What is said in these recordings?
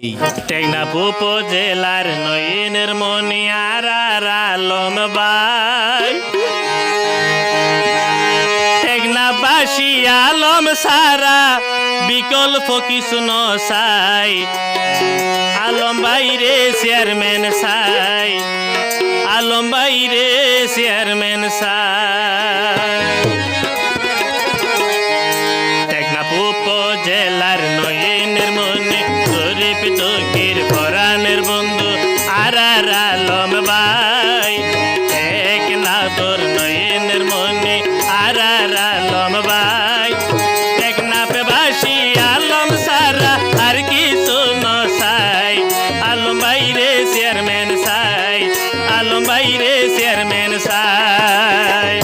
টেকনাফ উপজেলার নয়নের মনি আর আলম ভাই, টেকনাফবাসী আলম সারা বিকল্প কিছু নসাই। আলম বাইরে চেয়ারম্যান সাই, আলম বাইরে চেয়ারম্যান সাই। টেকনাফ উপজেলার নয়নের মনি গরিব দুঃখীর পরাণের বন্ধু আর আলম ভাই। টেকনাফর নয়নের মনি আর আলম ভাই, টেকনাফবাসী আলম সারা আর কিছু নসাই। আলম বাইরে চেয়ারম্যান সাই, আলম বাইরে চেয়ারম্যান সাই।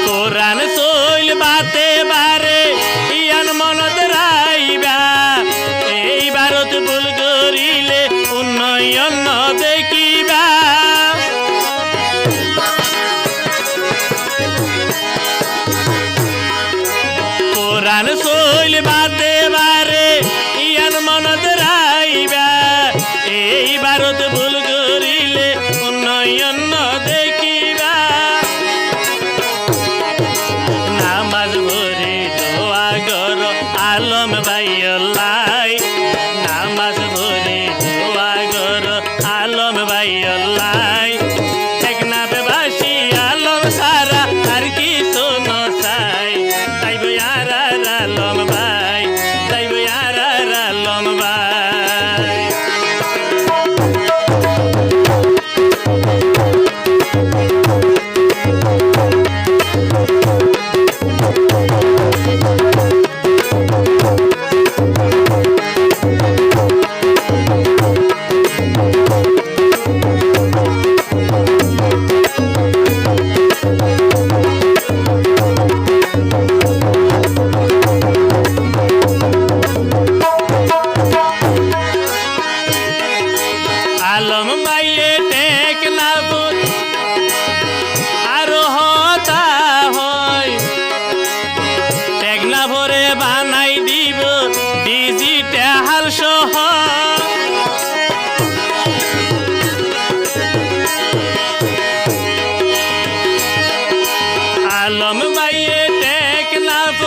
কোরআন চইল বাতে বারে ইয়ান মনত রাইবা, এই ভারত ভুল করিলে উন্নয়ন দেখিবা। কোরআন চইল বাতে বারে ইয়ান মনত রাইবা, এই ভারত ভুল করিলে উন্নয়ন দেখিবা। নামাজ ভরে দোয়া গর আলম ভাইয়াল্লাই, নামাজ ভরে দোয়া গর আলম ভাইয়াল্লাই। টেকনাফবাসী আলম সারা আর কিছু নসাই। তাই বয়ার আলম ভাই, তাই বয়ার আলম ভাই। আলম ভাইয়ে টেকনাফ আরো হতা হয়, টেকনাফরে বানাই দিব ডিজিটাল শহর। আলম ভাইয়ে টেকনাফ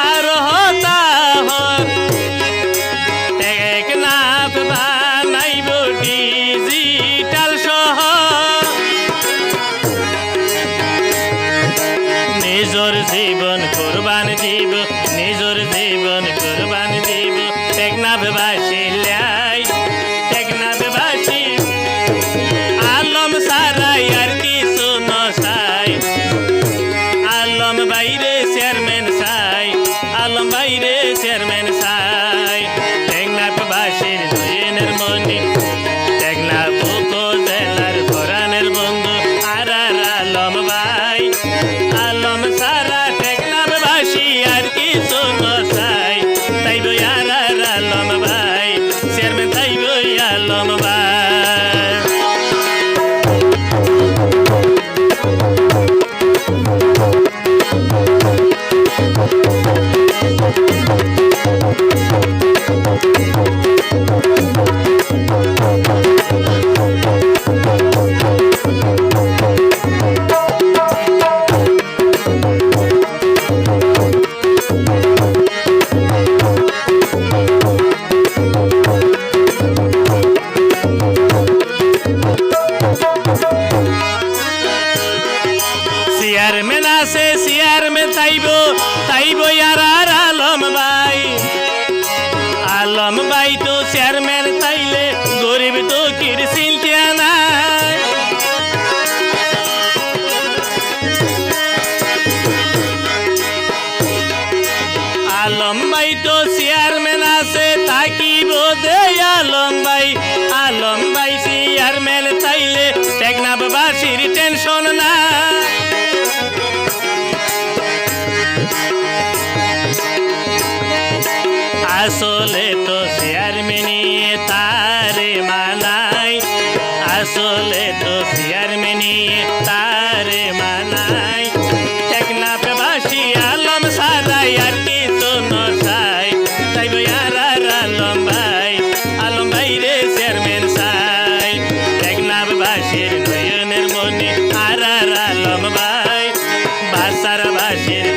আরো হতা হয়, টেকনাফ বানাইব ডিজিটাল শহর। নিজর জীবন কোরবান দিব, নিজর জীবন কোরবান দিব টেকনাফবাসী লাই। টেকনাফবাসী আলম সারাই আর কিছু নসাই। আলম বাইরে চেয়ারম্যান সাই, আলম বাইরে চেয়ারম্যান সাই। টেকনাফবাসীর নয়নের মনি, টেকনাফ উপজেলার পরাণের বন্ধু আর আলম ভাই। আলম সারা টেকনাফবাসী আর কিছু নসাই। তাই বয়ার আলম ভাই, চেয়ারম্যান তাই বই আলম ভাই। চেয়ারম্যান আছে চেয়ারম্যান তাইব, তাইব আর আলম ভাই। আলম ভাই তো চেয়ারম্যান তাইলে গরিব দুঃখীর চিন্তা নাই। আলম ভাই তো চেয়ারম্যান আছে থাকিব দে আলম ভাই। আলম ভাই চেয়ারম্যান তাইলে টেকনাফবাসীর টেনশন না। আসলে তো চেয়ারম্যানি তারে মানাই, আসলে তো চেয়ারম্যানি তারে মানাই। টেকনাফবাসী আলম সারাই আর কিছু নসাই, তাই আর আলম ভাই রে চেয়ারম্যান সাই। টেকনাফবাসীর নয়নের মনি আর আলম ভাই, বাসারবাসীর